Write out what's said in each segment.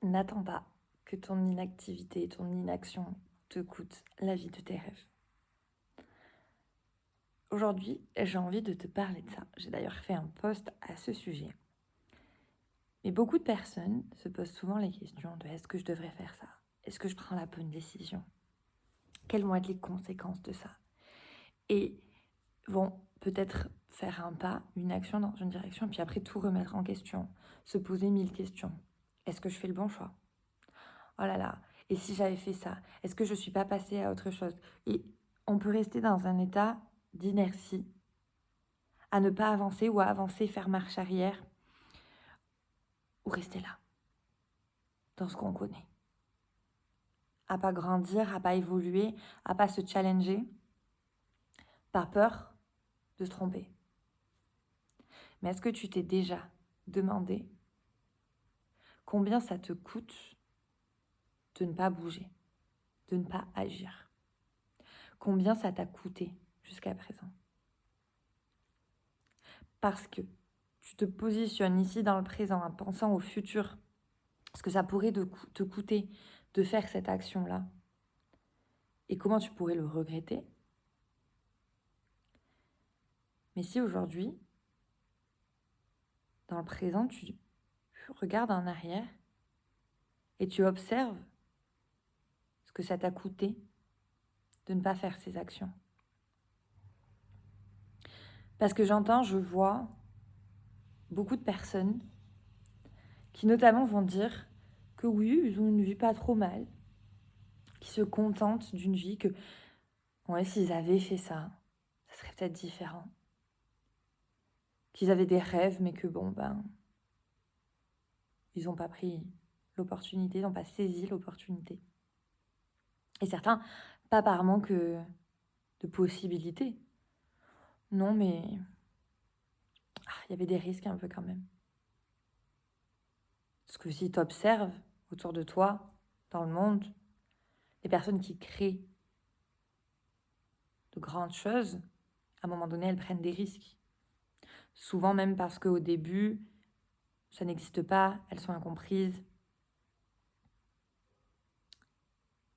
N'attends pas que ton inactivité, ton inaction te coûte la vie de tes rêves. Aujourd'hui, j'ai envie de te parler de ça. J'ai d'ailleurs fait un post à ce sujet. Mais beaucoup de personnes se posent souvent les questions de est-ce que je devrais faire ça? Est-ce que je prends la bonne décision? Quelles vont être les conséquences de ça? Et vont peut-être faire un pas, une action dans une direction, puis après tout remettre en question, se poser 1000 questions. Est-ce que je fais le bon choix? Oh là là, et si j'avais fait ça? Est-ce que je ne suis pas passée à autre chose? Et on peut rester dans un état d'inertie, à ne pas avancer ou à avancer, faire marche arrière, ou rester là, dans ce qu'on connaît. À pas grandir, à pas évoluer, à pas se challenger, par peur de se tromper. Mais est-ce que tu t'es déjà demandé combien ça te coûte de ne pas bouger, de ne pas agir? Combien ça t'a coûté jusqu'à présent? Parce que tu te positionnes ici dans le présent en pensant au futur, ce que ça pourrait te coûter de faire cette action-là et comment tu pourrais le regretter. Mais si aujourd'hui, dans le présent, tu regardes en arrière et tu observes ce que ça t'a coûté de ne pas faire ces actions. Parce que je vois beaucoup de personnes qui notamment vont dire que oui, ils ont une vie pas trop mal, qui se contentent d'une vie que, ouais, s'ils avaient fait ça, ça serait peut-être différent. Qu'ils avaient des rêves, mais que ils n'ont pas pris l'opportunité, ils n'ont pas saisi l'opportunité. Et certains, pas par manque de possibilités. Non, mais il y avait des risques un peu quand même. Parce que si tu observes autour de toi, dans le monde, les personnes qui créent de grandes choses, à un moment donné, elles prennent des risques. Souvent même parce qu'au début, ça n'existe pas, elles sont incomprises.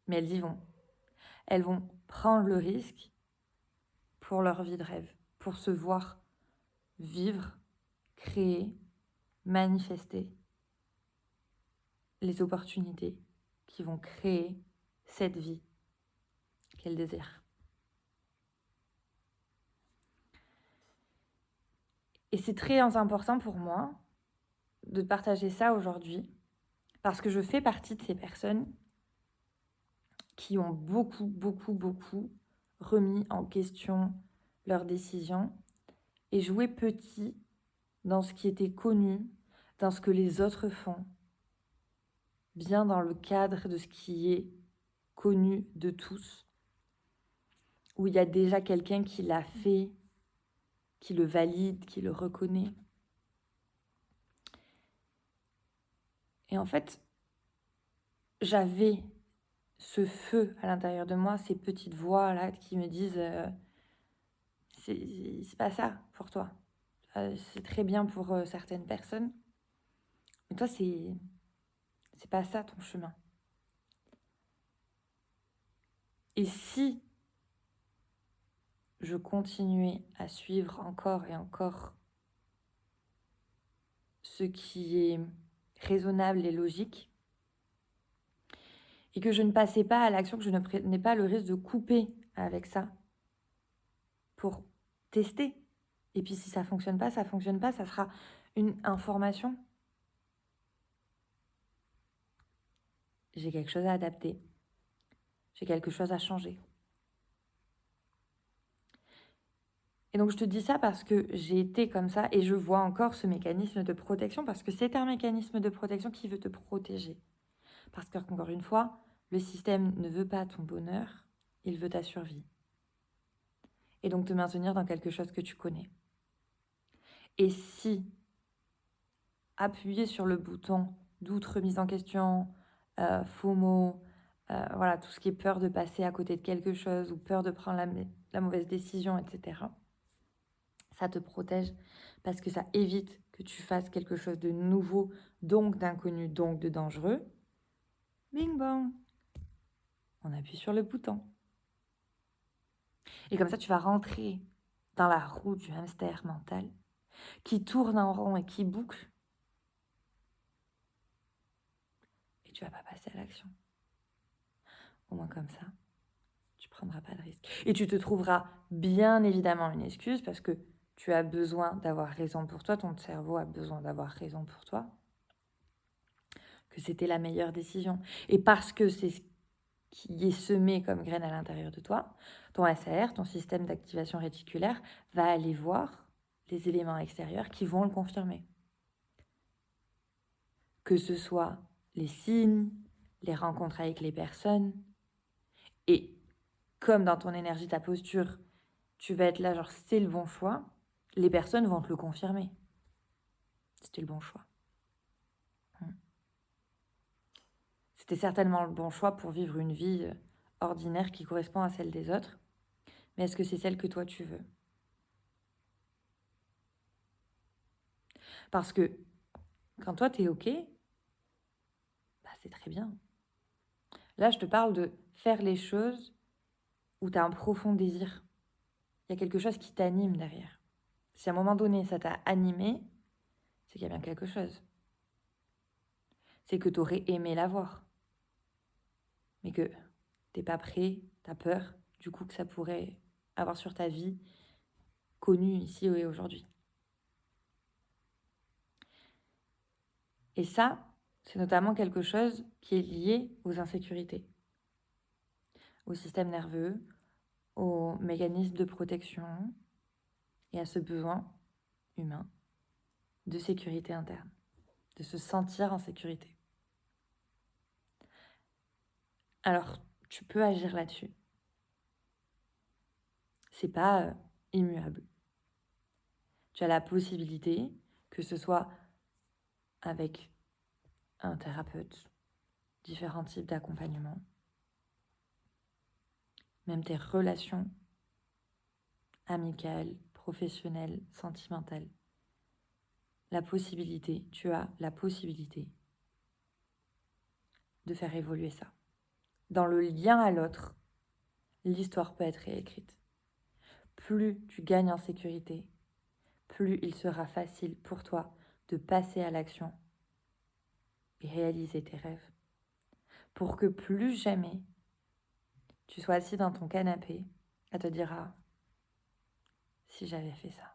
Mais elles y vont. Elles vont prendre le risque pour leur vie de rêve, pour se voir vivre, créer, manifester les opportunités qui vont créer cette vie qu'elles désirent. Et c'est très important pour moi de partager ça aujourd'hui parce que je fais partie de ces personnes qui ont beaucoup remis en question leurs décisions et joué petit dans ce qui était connu, dans ce que les autres font, bien dans le cadre de ce qui est connu de tous, où il y a déjà quelqu'un qui l'a fait, qui le valide, qui le reconnaît. Et en fait, j'avais ce feu à l'intérieur de moi, ces petites voix-là qui me disent c'est pas ça pour toi. C'est très bien pour certaines personnes, mais toi, c'est pas ça ton chemin. Et si je continuais à suivre encore et encore ce qui est raisonnable et logique, et que je ne passais pas à l'action, que je ne prenais pas le risque de couper avec ça pour tester. Et puis si ça fonctionne pas, ça sera une information. J'ai quelque chose à adapter. J'ai quelque chose à changer. Et donc je te dis ça parce que j'ai été comme ça et je vois encore ce mécanisme de protection parce que c'est un mécanisme de protection qui veut te protéger. Parce qu'encore une fois, le système ne veut pas ton bonheur, il veut ta survie. Et donc te maintenir dans quelque chose que tu connais. Et si appuyer sur le bouton doute, remise en question, FOMO, voilà, tout ce qui est peur de passer à côté de quelque chose ou peur de prendre la mauvaise décision, etc., ça te protège parce que ça évite que tu fasses quelque chose de nouveau, donc d'inconnu, donc de dangereux, bing bang, on appuie sur le bouton. Et comme ça, tu vas rentrer dans la roue du hamster mental qui tourne en rond et qui boucle. Et tu vas pas passer à l'action. Au moins comme ça, tu prendras pas de risque. Et tu te trouveras bien évidemment une excuse parce que tu as besoin d'avoir raison pour toi, ton cerveau a besoin d'avoir raison pour toi, que c'était la meilleure décision. Et parce que c'est ce qui est semé comme graine à l'intérieur de toi, ton SAR, ton système d'activation réticulaire, va aller voir les éléments extérieurs qui vont le confirmer. Que ce soit les signes, les rencontres avec les personnes, et comme dans ton énergie, ta posture, tu vas être là, genre c'est le bon choix, les personnes vont te le confirmer. C'était le bon choix. C'était certainement le bon choix pour vivre une vie ordinaire qui correspond à celle des autres. Mais est-ce que c'est celle que toi tu veux? Parce que quand toi t'es OK, bah, c'est très bien. Là, je te parle de faire les choses où tu as un profond désir. Il y a quelque chose qui t'anime derrière. Si à un moment donné, ça t'a animé, c'est qu'il y a bien quelque chose. C'est que tu aurais aimé l'avoir. Mais que t'es pas prêt, t'as peur, du coup, que ça pourrait avoir sur ta vie connue ici et aujourd'hui. Et ça, c'est notamment quelque chose qui est lié aux insécurités, au système nerveux, aux mécanismes de protection et à ce besoin humain de sécurité interne, de se sentir en sécurité. Alors, tu peux agir là-dessus. C'est pas immuable. Tu as la possibilité, que ce soit avec un thérapeute, différents types d'accompagnement, même tes relations amicales, professionnelles, sentimentales. Tu as la possibilité de faire évoluer ça. Dans le lien à l'autre, l'histoire peut être réécrite. Plus tu gagnes en sécurité, plus il sera facile pour toi de passer à l'action et réaliser tes rêves. Pour que plus jamais tu sois assis dans ton canapé à te dire « Ah, si j'avais fait ça ».